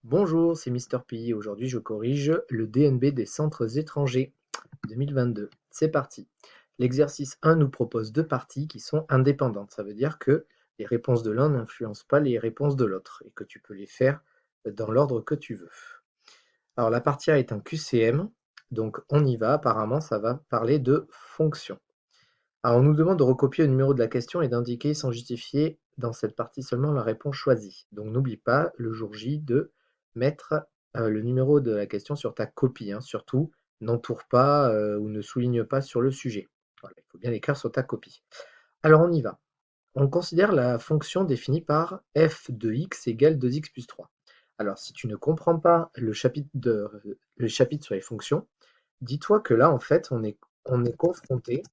Bonjour, c'est Mister P. Aujourd'hui, je corrige le DNB des centres étrangers 2022. C'est parti. L'exercice 1 nous propose deux parties qui sont indépendantes. Ça veut dire que les réponses de l'un n'influencent pas les réponses de l'autre et que tu peux les faire dans l'ordre que tu veux. Alors, la partie A est un QCM, donc on y va. Apparemment, ça va parler de fonctions. Alors, on nous demande de recopier le numéro de la question et d'indiquer sans justifier dans cette partie seulement la réponse choisie. Donc, n'oublie pas le jour J de mettre le numéro de la question sur ta copie, hein. Surtout, n'entoure pas ou ne souligne pas sur le sujet. Voilà, il faut bien l'écrire sur ta copie. Alors, on y va. On considère la fonction définie par f de x égale 2x plus 3. Alors, si tu ne comprends pas le chapitre sur les fonctions, dis-toi que là, en fait, on est confronté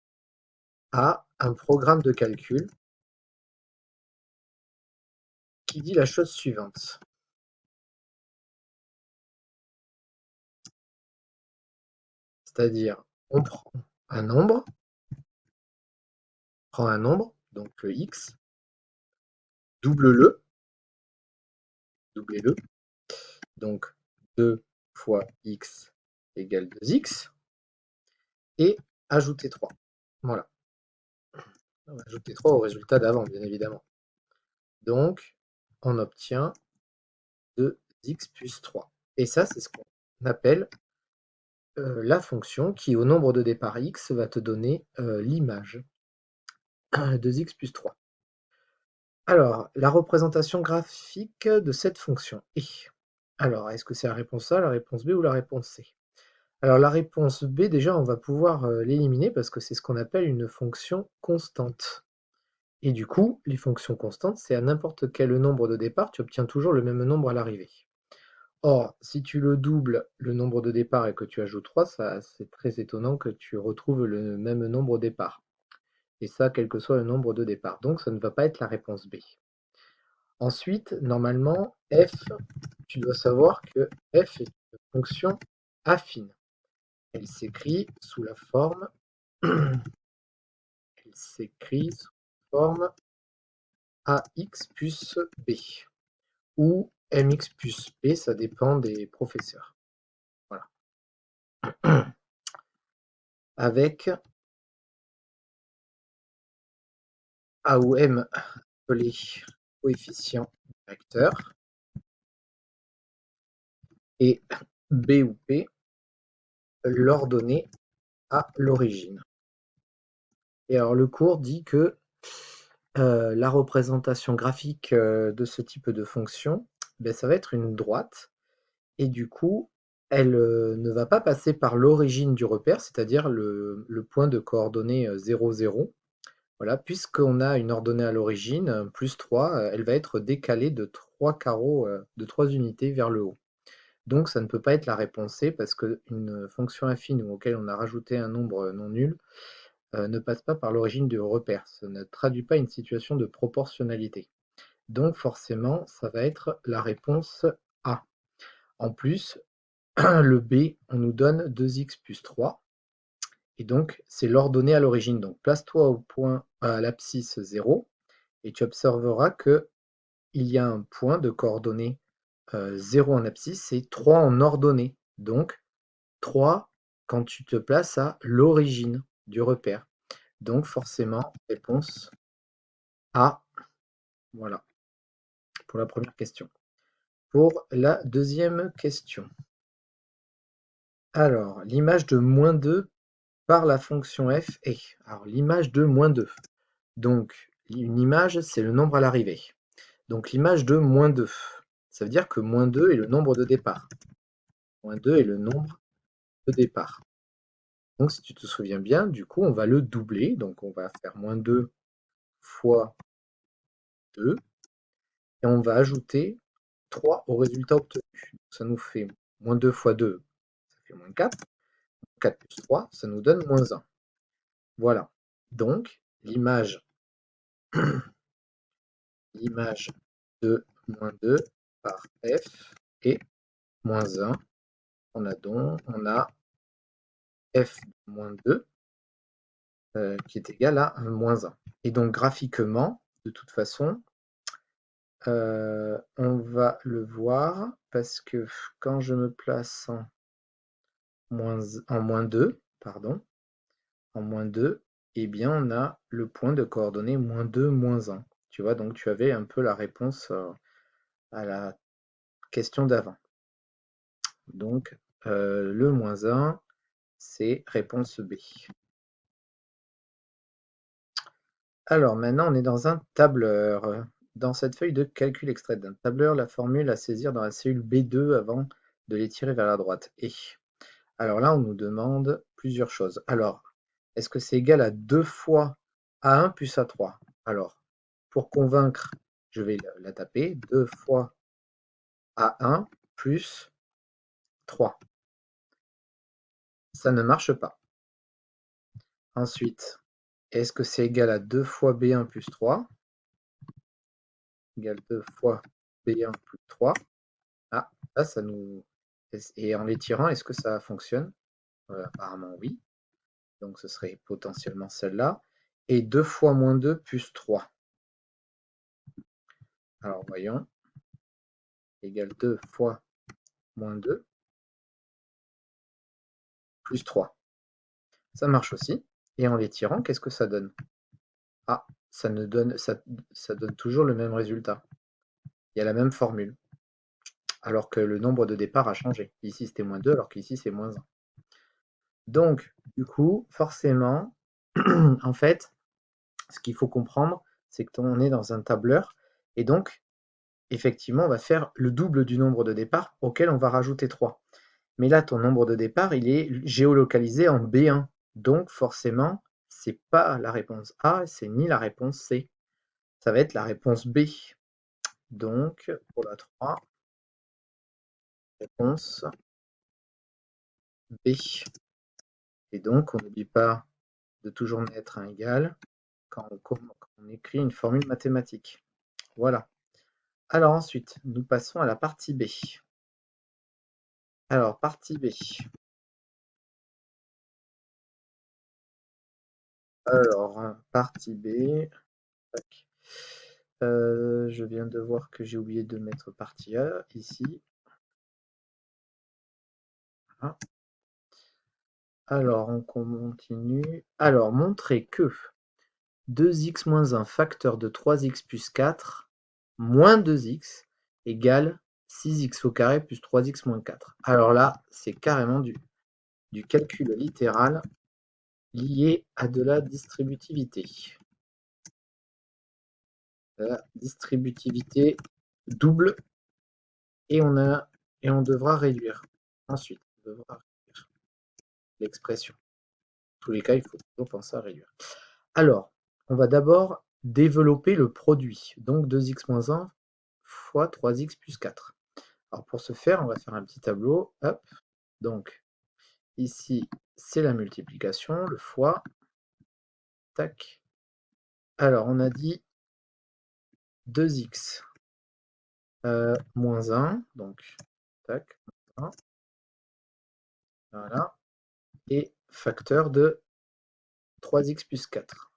à un programme de calcul qui dit la chose suivante. C'est-à-dire, on prend un nombre, donc le x, double-le, doublez-le, donc 2 fois x égale 2x, et ajouter 3. Voilà. On va ajouter 3 au résultat d'avant, bien évidemment. Donc, on obtient 2x plus 3. Et ça, c'est ce qu'on appelle la fonction qui, au nombre de départ x, va te donner l'image 2x plus 3. Alors, la représentation graphique de cette fonction est. Alors, est-ce que c'est la réponse A, la réponse B ou la réponse C? Alors, la réponse B, déjà, on va pouvoir l'éliminer parce que c'est ce qu'on appelle une fonction constante. Et du coup, les fonctions constantes, c'est à n'importe quel nombre de départ, tu obtiens toujours le même nombre à l'arrivée. Or, si tu le doubles le nombre de départ et que tu ajoutes 3, c'est très étonnant que tu retrouves le même nombre au départ. Et ça, quel que soit le nombre de départ. Donc, ça ne va pas être la réponse B. Ensuite, normalement, f, tu dois savoir que f est une fonction affine. Elle s'écrit sous la forme, elle s'écrit sous la forme ax plus b ou mx plus b, ça dépend des professeurs. Voilà. Avec a ou m appelé coefficient directeur et b ou p l'ordonnée à l'origine. Et alors le cours dit que la représentation graphique de ce type de fonction, ben, ça va être une droite et du coup, elle ne va pas passer par l'origine du repère, c'est-à-dire le point de coordonnées 0, 0. Voilà, puisqu'on a une ordonnée à l'origine, plus 3, elle va être décalée de 3 carreaux, de 3 unités vers le haut. Donc ça ne peut pas être la réponse C parce qu'une fonction affine auquel on a rajouté un nombre non nul ne passe pas par l'origine du repère. Ça ne traduit pas une situation de proportionnalité. Donc forcément, ça va être la réponse A. En plus, le B, on nous donne 2x plus 3. Et donc, c'est l'ordonnée à l'origine. Donc, place-toi au point à l'abscisse 0 et tu observeras qu'il y a un point de coordonnées 0 en abscisse et 3 en ordonnée. Donc, 3 quand tu te places à l'origine du repère. Donc, forcément, réponse A. Voilà, pour la première question. Pour la deuxième question. Alors, l'image de moins 2 par la fonction f est. Alors, l'image de moins 2. Donc, une image, c'est le nombre à l'arrivée. Donc, l'image de moins 2. Ça veut dire que moins 2 est le nombre de départ. Moins 2 est le nombre de départ. Donc, si tu te souviens bien, du coup, on va le doubler. Donc, on va faire moins 2 fois 2. Et on va ajouter 3 au résultat obtenu. Ça nous fait moins 2 fois 2, ça fait moins 4. 4 plus 3, ça nous donne moins 1. Voilà. Donc, l'image de moins 2 par f est moins 1. On a f de moins 2 qui est égal à moins 1. Et donc, graphiquement, de toute façon, On va le voir parce que quand je me place en moins 2, pardon, en moins 2, eh bien on a le point de coordonnées moins 2, moins 1. Tu vois, donc tu avais un peu la réponse à la question d'avant. Donc le moins 1, c'est réponse B. Alors maintenant, on est dans un tableur. Dans cette feuille de calcul extraite d'un tableur, la formule à saisir dans la cellule B2 avant de l'étirer vers la droite. Et alors là, on nous demande plusieurs choses. Alors, est-ce que c'est égal à 2 fois A1 plus A3? Alors, pour convaincre, je vais la taper. 2 fois A1 plus 3. Ça ne marche pas. Ensuite, est-ce que c'est égal à 2 fois B1 plus 3? Égale 2 fois B1 plus 3. Ah, là, ça nous... Et en l'étirant, est-ce que ça fonctionne? Apparemment, oui. Donc, ce serait potentiellement celle-là. Et 2 fois moins 2 plus 3. Alors, voyons. Égale 2 fois moins 2 plus 3. Ça marche aussi. Et en l'étirant, qu'est-ce que ça donne? Ah, ça donne toujours le même résultat. Il y a la même formule. Alors que le nombre de départ a changé. Ici, c'était moins 2, alors qu'ici, c'est moins 1. Donc, du coup, forcément, en fait, ce qu'il faut comprendre, c'est qu'on est dans un tableur. Et donc, effectivement, on va faire le double du nombre de départ auquel on va rajouter 3. Mais là, ton nombre de départ, il est géolocalisé en B1. Donc, forcément, c'est pas la réponse A, c'est ni la réponse C. Ça va être la réponse B. Donc, pour la 3, réponse B. Et donc, on n'oublie pas de toujours mettre un égal quand on écrit une formule mathématique. Voilà. Alors ensuite, nous passons à la partie B. Alors, partie B. Alors, partie B. Tac. Je viens de voir que j'ai oublié de mettre partie A ici. Voilà. Alors, on continue. Alors, montrer que 2x moins 1 facteur de 3x plus 4 moins 2x égale 6x au carré plus 3x moins 4. Alors là, c'est carrément du calcul littéral lié à de la distributivité. La distributivité double et on devra réduire. Ensuite, on devra réduire l'expression. Dans tous les cas, il faut toujours penser à réduire. Alors, on va d'abord développer le produit. Donc 2x moins 1 fois 3x plus 4. Alors pour ce faire, on va faire un petit tableau. Hop. Donc ici, c'est la multiplication, le fois. Tac. Alors, on a dit 2x moins 1. Donc, tac. 1. Voilà. Et facteur de 3x plus 4.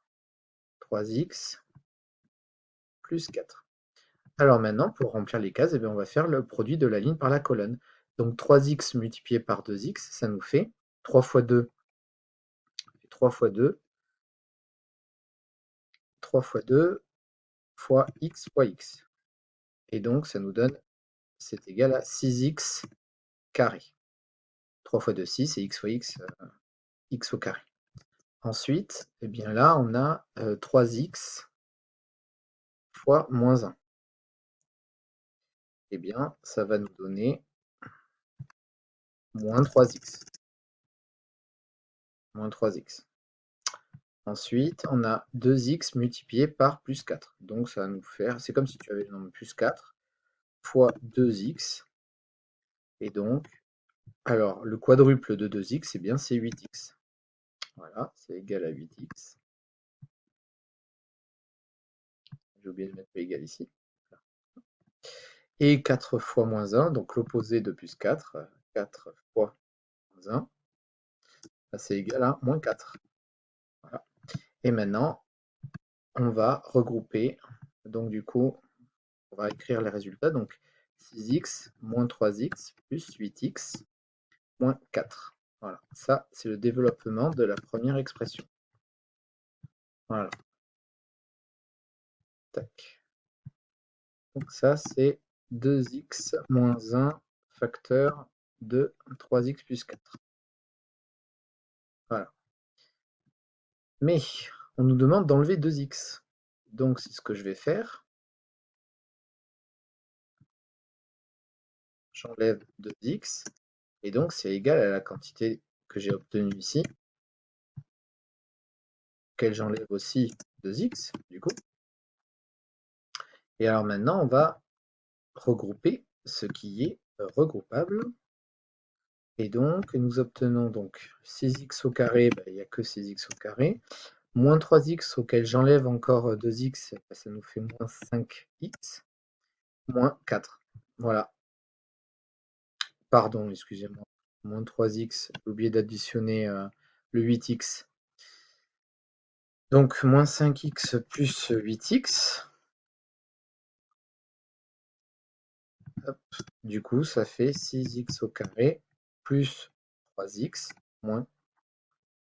3x plus 4. Alors maintenant, pour remplir les cases, eh bien, on va faire le produit de la ligne par la colonne. Donc 3x multiplié par 2x, ça nous fait 3 fois 2, 3 fois 2, 3 fois 2 fois x fois x. Et donc ça nous donne, c'est égal à 6x carré. 3 fois 2, 6, et x fois x, x au carré. Ensuite, eh bien là, on a 3x fois moins 1. Eh bien, ça va nous donner moins 3x. Moins 3x. Ensuite, on a 2x multiplié par plus 4. Donc ça va nous faire, c'est comme si tu avais le nombre plus 4 fois 2x. Et donc, alors le quadruple de 2x, c'est bien c'est 8x. Voilà, c'est égal à 8x. J'ai oublié de mettre le égal ici. Et 4 fois moins 1, donc l'opposé de plus 4. 4 fois moins 1, c'est égal à moins 4. Voilà. Et maintenant, on va regrouper. Donc du coup, on va écrire les résultats. Donc 6x moins 3x plus 8x moins 4. Voilà, ça c'est le développement de la première expression. Voilà. Tac. Donc ça c'est 2x moins 1 facteur de 3x plus 4. Voilà. Mais on nous demande d'enlever 2x. Donc c'est ce que je vais faire. J'enlève 2x. Et donc c'est égal à la quantité que j'ai obtenue ici, qu'elle j'enlève aussi 2x, du coup. Et alors maintenant, on va regrouper ce qui est regroupable. Et donc, nous obtenons donc 6x au carré, il n'y a que 6x au carré. Moins 3x auquel j'enlève encore 2x, ça nous fait moins 5x, moins 4. Voilà. Pardon, excusez-moi. Moins 3x, j'ai oublié d'additionner le 8x. Donc, moins 5x plus 8x. Hop. Du coup, ça fait 6x au carré plus 3x moins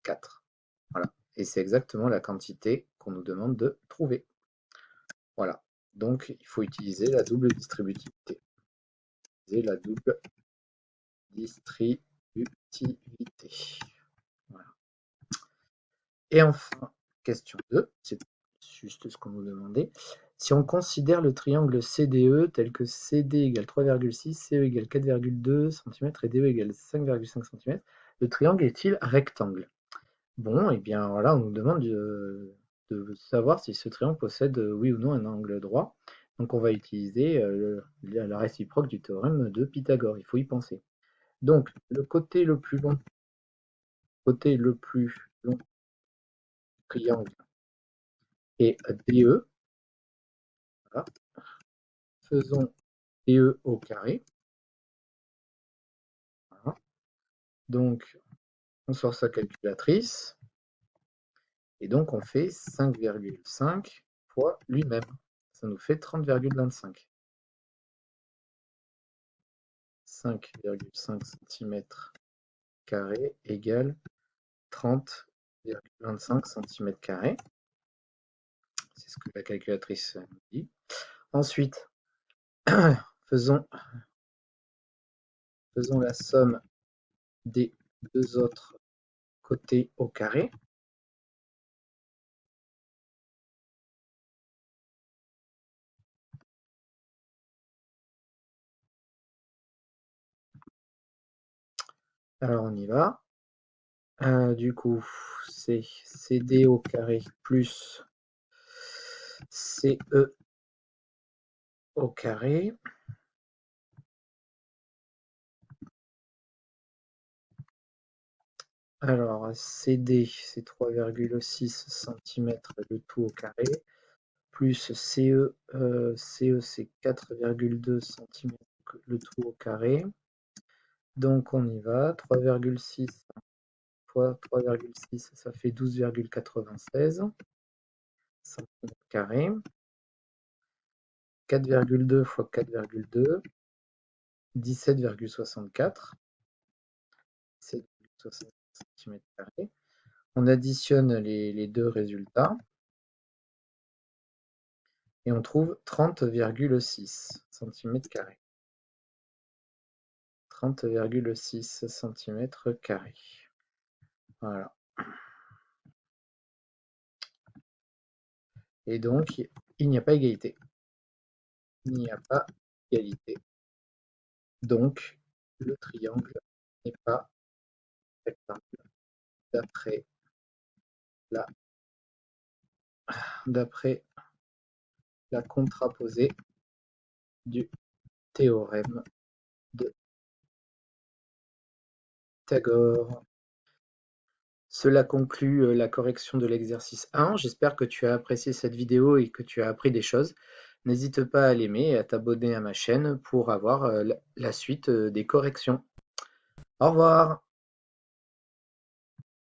4. Voilà. Et c'est exactement la quantité qu'on nous demande de trouver. Voilà. Donc, il faut utiliser la double distributivité. Utiliser la double distributivité. Voilà. Et enfin, question 2, c'est juste ce qu'on nous demandait. Si on considère le triangle CDE tel que CD égale 3,6, CE égale 4,2 cm et DE égale 5,5 cm, le triangle est-il rectangle? Bon, et bien voilà, on nous demande de savoir si ce triangle possède oui ou non un angle droit. Donc on va utiliser la réciproque du théorème de Pythagore, il faut y penser. Donc le côté le plus long triangle est DE. Voilà. Faisons DE au carré. Voilà. Donc on sort sa calculatrice. Et donc on fait 5,5 fois lui-même. Ça nous fait 30,25. 5,5 cm² égale 30,25 cm². C'est ce que la calculatrice nous dit. Ensuite, faisons la somme des deux autres côtés au carré. Alors on y va. Du coup, c'est CD au carré plus CE au carré. Alors, CD, c'est 3,6 cm le tout au carré, plus CE, CE c'est 4,2 cm le tout au carré. Donc on y va, 3,6 fois 3,6, ça fait 12,96 cm². 4,2 fois 4,2, 17,64 cm². On additionne les deux résultats et on trouve 30,6 cm². 30,6 cm². Voilà. Et donc, il n'y a pas égalité. Il n'y a pas égalité. Donc, le triangle n'est pas rectangle d'après la contraposée du théorème de Pythagore. Cela conclut la correction de l'exercice 1. J'espère que tu as apprécié cette vidéo et que tu as appris des choses. N'hésite pas à l'aimer et à t'abonner à ma chaîne pour avoir la suite des corrections. Au revoir.